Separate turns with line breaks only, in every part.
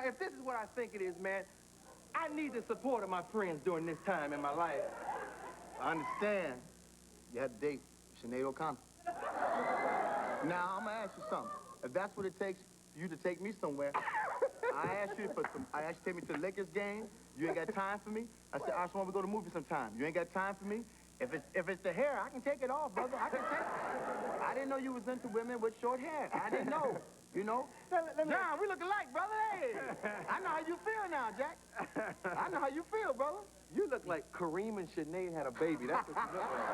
if this is what I think it is, man, I need the support of my friends during this time in my life.
I understand. You had to date Sinead O'Connor. Now, I'm gonna ask you something. If that's what it takes for you to take me somewhere, I asked you to take me to the Lakers game. You ain't got time for me. I said, Arsenio, we go to the movie sometime. You ain't got time for me. If it's the hair, I can take it off, brother. I can take it. I didn't know you was into women with short hair. I didn't know. You know? John, we look alike, brother. Hey, I know how you feel now, Jack. I know how you feel, brother.
You look like Kareem and Sinead had a baby. That's what you look like.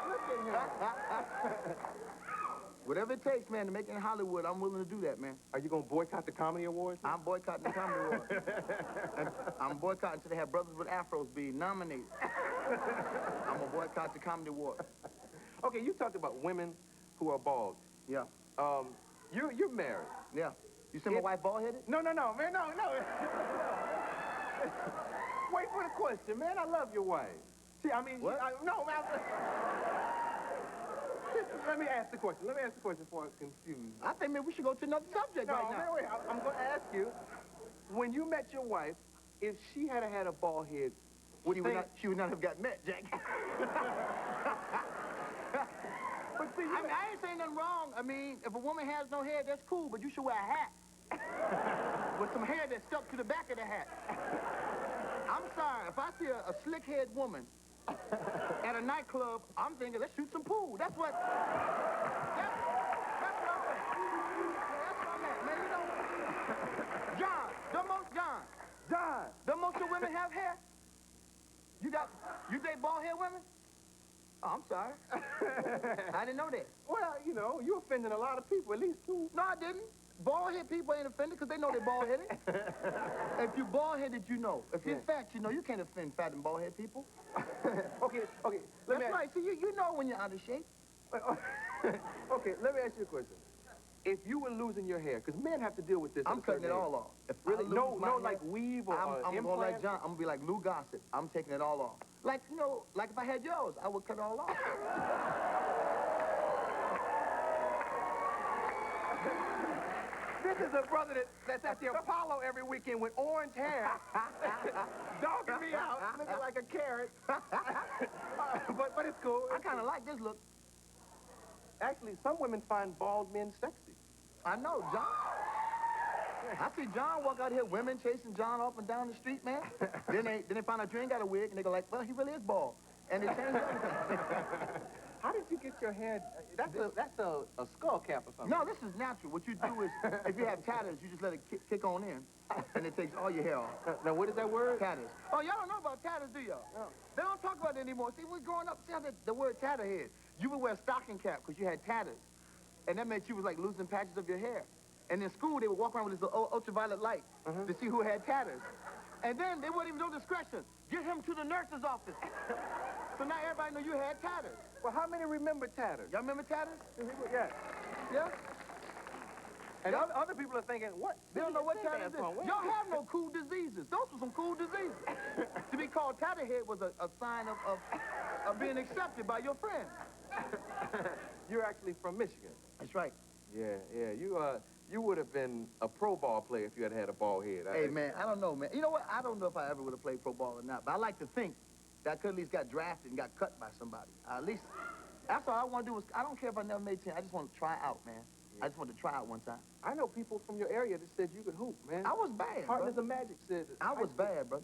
Look at him.
Whatever it takes, man, to make it in Hollywood, I'm willing to do that, man.
Are you going to boycott the Comedy Awards?
I'm boycotting the Comedy Awards. I'm boycotting until they have brothers with afros be nominated. I'm going to boycott the Comedy Awards.
Okay, you talked about women who are bald.
Yeah.
You're married.
Yeah. You see my wife bald-headed?
No, man, no. Wait for the question, man. I love your wife. See, I mean,
what?
No, man. Let me ask the question. Before I'm confused.
I think maybe we should go to another subject right now.
No, wait. I'm going to ask you, when you met your wife, if she had a bald head,
she would not have got met, Jack. But see, I ain't saying nothing wrong. I mean, if a woman has no hair, that's cool, but you should wear a hat. With some hair that's stuck to the back of the hat. I'm sorry, if I see a slick-haired woman at a nightclub, I'm thinking, let's shoot some pool. That's what I'm at, man. You know, John, don't most of women have hair? You date bald-haired women? Oh, I'm sorry. I didn't know that.
Well, you know, you offending a lot of people, at least two.
No, I didn't. Bald-headed people ain't offended because they know they're bald-headed. If you bald-headed, you know. If you're fat, you know. You can't offend fat and bald-headed people.
Okay.
That's right. See, you know when you're out of shape.
Okay, let me ask you a question. If you were losing your hair, because men have to deal with this.
I'm cutting it all off. If
really, no, like weave or
I'm
implant?
going like John. I'm going to be like Lou Gossett. I'm taking it all off. Like, you know, like if I had yours, I would cut it all off.
This is a brother that's at the Apollo every weekend with orange hair, dogging me out, looking like a carrot. But it's cool.
I kind of like this look.
Actually, some women find bald men sexy.
I know, John. I see John walk out here, women chasing John up and down the street, man. then they find out you ain't got a wig, and they go like, well, he really is bald. And they change everything.
How did you get your hair? That's a skull cap or something.
No, this is natural. What you do is, if you have tatters, you just let it kick on in, and it takes all your hair off.
Now, what is that word?
Tatters. Oh, y'all don't know about tatters, do y'all?
No.
They don't talk about it anymore. See, we're growing up, see how the word tatterhead. You would wear a stocking cap because you had tatters, and that meant you was like losing patches of your hair. And in school, they would walk around with this little ultraviolet light to see who had tatters. And then they wouldn't even know discretion. Get him to the nurse's office. So now everybody knew you had tatters.
Well, how many remember tatters?
Y'all remember tatters?
Yeah.
Yeah?
And other people are thinking, what?
They don't know what tatters is. Y'all have no cool diseases. Those were some cool diseases. To be called tatterhead was a sign of being accepted by your friends.
You're actually from Michigan.
That's right.
Yeah. You would have been a pro ball player if you had had a bald head.
Hey, man, I don't know, man. You know what? I don't know if I ever would have played pro ball or not, but I like to think that I could at least got drafted and got cut by somebody. At least, that's all I want to do. I don't care if I never made 10. I just want to try out, man. Yeah. I just want to try out one time.
I know people from your area that said you could hoop, man.
I was bad,
Partners of Magic said
I was bad, brother.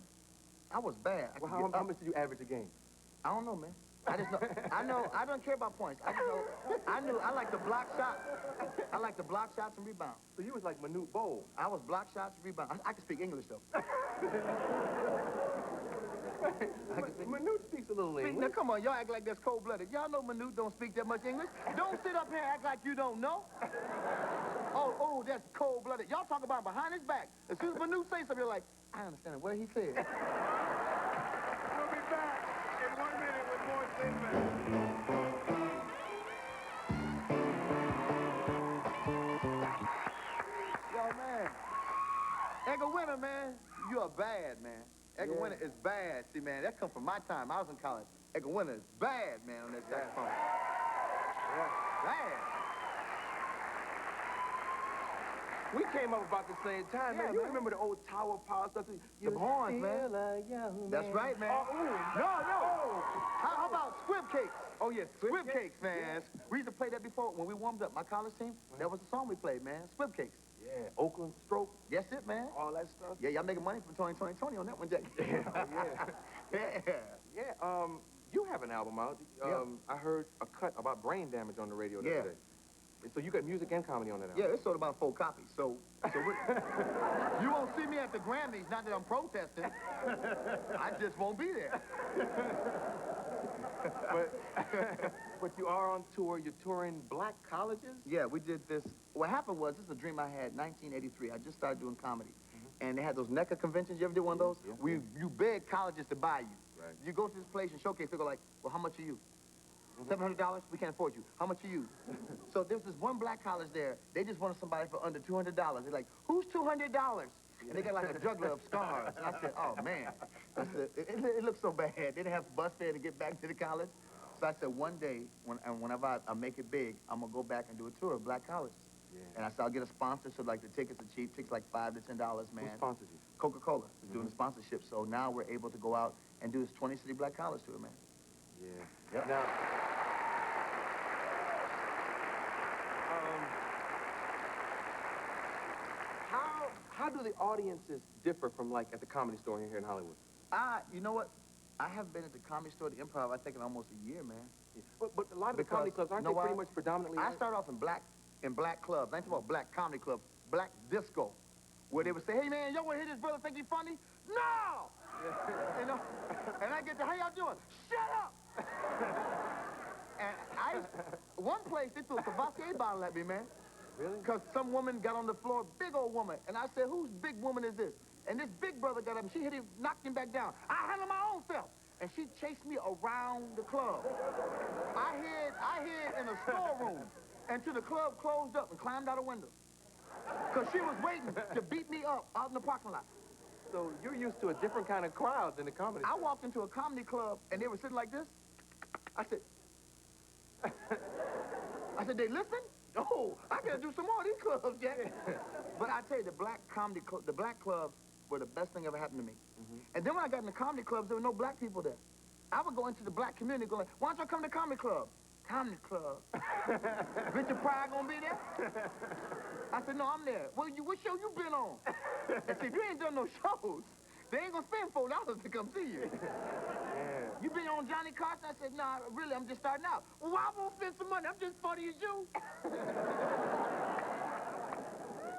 I was bad.
Well, how much did you average a game?
I don't know, man. I just know. I don't care about points. I just know. I like the block shots. I like the block shots and rebounds.
So you was like Manute Bol.
I was block shots and rebounds. I can speak English, though.
Manute speaks a little English.
Now, come on, y'all act like that's cold-blooded. Y'all know Manute don't speak that much English. Don't sit up here and act like you don't know. Oh, that's cold-blooded. Y'all talk about behind his back. As soon as Manute says something, you're like, I understand what he said.
We'll be back in 1 minute with more Sinbad.
Yo, man. Edgar Winter, man, you are bad, man. Edgar Winter is bad. See, man, that come from my time. I was in college. Edgar Winter is bad, man, on that saxophone.
Yeah.
Bad.
We came up about the same time,
Yeah,
man. You
man.
remember the old Tower Power stuff?
The Barnes, man. That's right, man.
Oh, ooh.
No. How about squib cakes?
Oh, yes.
Squib cakes, man. We used to play that before when we warmed up. My college team, that was the song we played, man. Squib cakes.
Yeah, Oakland Stroke,
That's it, man.
all that stuff.
Yeah, y'all making money from 2020 on that one, Jack.
Yeah, you have an album out. I heard a cut about brain damage on the radio the other day. So you got music and comedy on that album.
Yeah, it's sold about 4 copies. So you won't see me at the Grammys, not that I'm protesting. I just won't be there.
But you are on tour. You're touring black colleges?
Yeah, we did this. What happened was, this is a dream I had, 1983. I just started doing comedy. And they had those NECA conventions. You ever did one of those?
Yeah.
You beg colleges to buy you.
Right.
You go to this place and showcase, they go like, well, how much are you? $700? We can't afford you. How much are you? So there's this one black college there. They just wanted somebody for under $200. They're like, who's $200? And they got like a juggler of scars. And I said, oh, man. I said, it looks so bad. They didn't have bus fare to get back to the college. So I said, one day, whenever I make it big, I'm going to go back and do a tour of black colleges. Yeah. And I said, I'll get a sponsor, so like the tickets are cheap. Tickets like $5 to $10, man.
Who sponsors you?
Coca-Cola is doing the sponsorship. So now we're able to go out and do this 20-city black college tour, man.
Yeah.
Yep.
Now, how do the audiences differ from, like, at the Comedy Store here in Hollywood?
You know what? I haven't been at the Comedy Store, the Improv, I think in almost a year, man.
Yeah. But a lot of the comedy clubs, aren't they pretty much predominantly
I
white?
started off in black clubs. I ain't talking about black comedy clubs, black disco, where they would say, hey, man, y'all want to hear this brother think he funny? No! You know? And I get to, how y'all doing? Shut up! And one place, they threw a Tabasco bottle at me, man.
Really?
Because some woman got on the floor, big old woman. And I said, whose big woman is this? And this big brother got up, and she hit him, knocked him back down. I handled my own self. And she chased me around the club. I hid in a storeroom until the club closed up and climbed out a window. Because she was waiting to beat me up out in the parking lot.
So you're used to a different kind of crowd than the comedy
I
store.
walked into a comedy club, and they were sitting like this. I said, they listen? Oh, I gotta do some more of these clubs, Jack. But I tell you, the black clubs were the best thing ever happened to me. And then when I got in the comedy clubs, there were no black people there. I would go into the black community going, why don't y'all come to the comedy club? Comedy club. Richard Pryor gonna be there? I said, no, I'm there. Well, what show you been on? I said, you ain't done no shows. They ain't gonna spend $4 to come see you.
Yeah.
You been on Johnny Carson? I said, nah, really, I'm just starting out. Well, why won't spend some money? I'm just funny as you.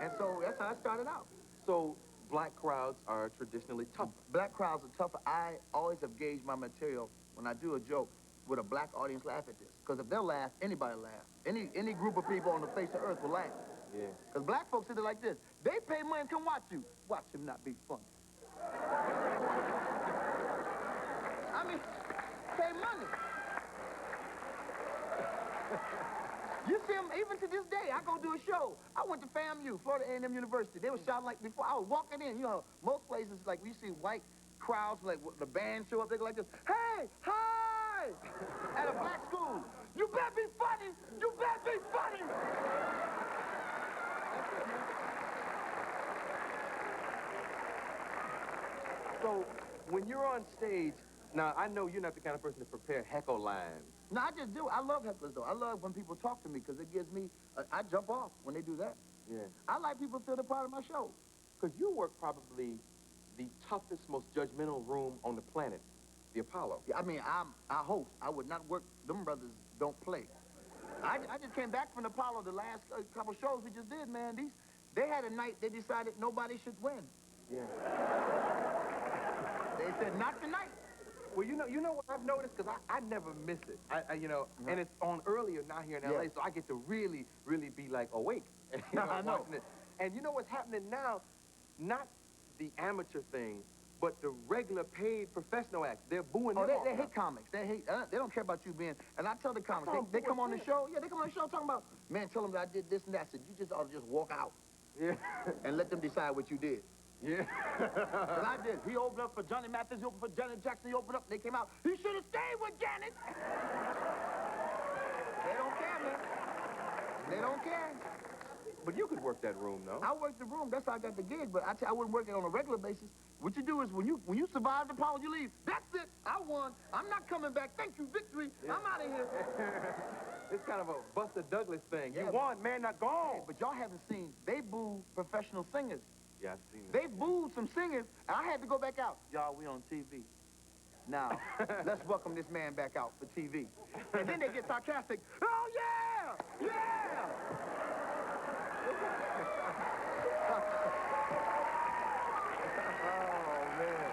And so that's how I started out.
So black crowds are traditionally tougher.
Black crowds are tougher. I always have gauged my material when I do a joke. Would a black audience laugh at this? Because if they'll laugh, anybody will laugh. Any group of people on the face of earth will laugh.
Yeah.
Because black folks sit there like this. They pay money to come watch you. Watch him not be funny. I mean, pay money. You see them, even to this day, I go do a show. I went to FAMU, Florida A&M University. They were shouting like before. I was walking in, you know, most places, like, we see white crowds, like the band show up, they go like this, hey, hi! At a black school. You better be funny! You better be funny!
So when you're on stage, now I know you're not the kind of person to prepare heckle lines.
No, I just do. I love hecklers, though. I love when people talk to me because it gives me, I jump off when they do that.
Yeah.
I like people to feel they're part of my show.
Because you work probably the toughest, most judgmental room on the planet, the Apollo.
Yeah, I mean, I host. I would not work. Them brothers don't play. I just came back from the Apollo the last couple shows we just did, man. They had a night they decided nobody should win.
Yeah.
They said, not tonight.
Well, you know what I've noticed? Because I never miss it. And it's on earlier now here in L.A., so I get to really, really be, like, awake.
I know.
Watching it. And you know what's happening now? Not the amateur thing, but the regular paid professional acts. They're booing them off
They
now.
hate comics. They hate, they don't care about you being, and I tell the comics, they come on the show, they come on the show talking about, man, tell them that I did this and that. I said, you just ought to just walk out.
Yeah.
And let them decide what you did.
Yeah.
And I did. He opened up for Johnny Mathis, he opened for Janet Jackson, he opened up, they came out. He should have stayed with Janet. They don't care, man. They don't care.
But you could work that room, no?
I worked the room. That's how I got the gig. But I wouldn't work it on a regular basis. What you do is when you survive the Apollo, you leave. That's it. I won. I'm not coming back. Thank you, victory.
Yeah.
I'm out of here.
It's kind of a Buster Douglas thing.
Yeah,
You won, man. Now go on.
But y'all haven't seen. They boo professional singers.
Yeah, I've seen that.
They booed some singers, and I had to go back out. Y'all, we on TV. Now, let's welcome this man back out for TV. And then they get sarcastic. Oh, yeah! Yeah! Oh, man.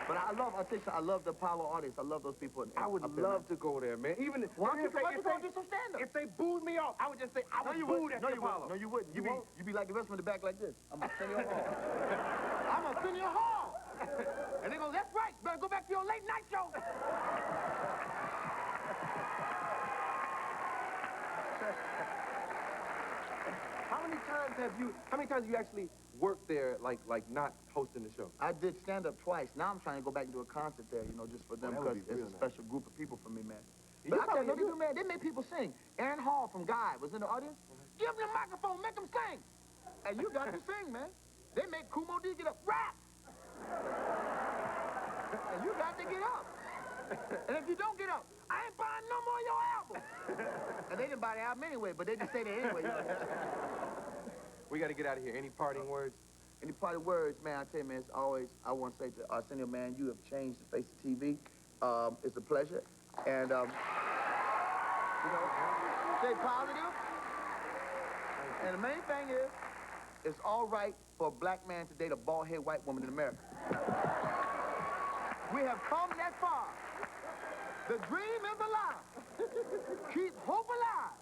But I'll tell you something, I love the Apollo audience. I love those people.
I would love to go there, man. Even
Why don't you
if they
do some stand-up?
if they booed me off, I would just say I was booed at the Apollo.
No, you wouldn't.
You won't?
You be like the rest of the back like this. I'm Arsenio Hall. I'm Arsenio Hall. And they go, that's right. Better go back to your late night show.
How many times have you actually worked there, like not hosting the show?
I did stand-up twice. Now I'm trying to go back and do a concert there, just for them,
that would
because
be
it's
real
a
nice.
special group of people for me, man.
You
But I tell you,
probably
they do, man. They make people sing. Aaron Hall from Guy was in the audience. Give them the microphone, make them sing. And you got to sing, man. They make Kumo D get up, rap. And you got to get up. And if you don't get up, I ain't buying no more of your album. And they didn't buy the album anyway, but they just say that anyway.
We got to get out of here. Any parting words?
Any parting words, man, I tell you, man, it's always, I want to say to Arsenio, man, you have changed the face of TV. It's a pleasure. And, stay positive. And the main thing is, it's all right for a black man to date a bald-headed white woman in America. We have come that far. The dream is alive. Keep hope alive.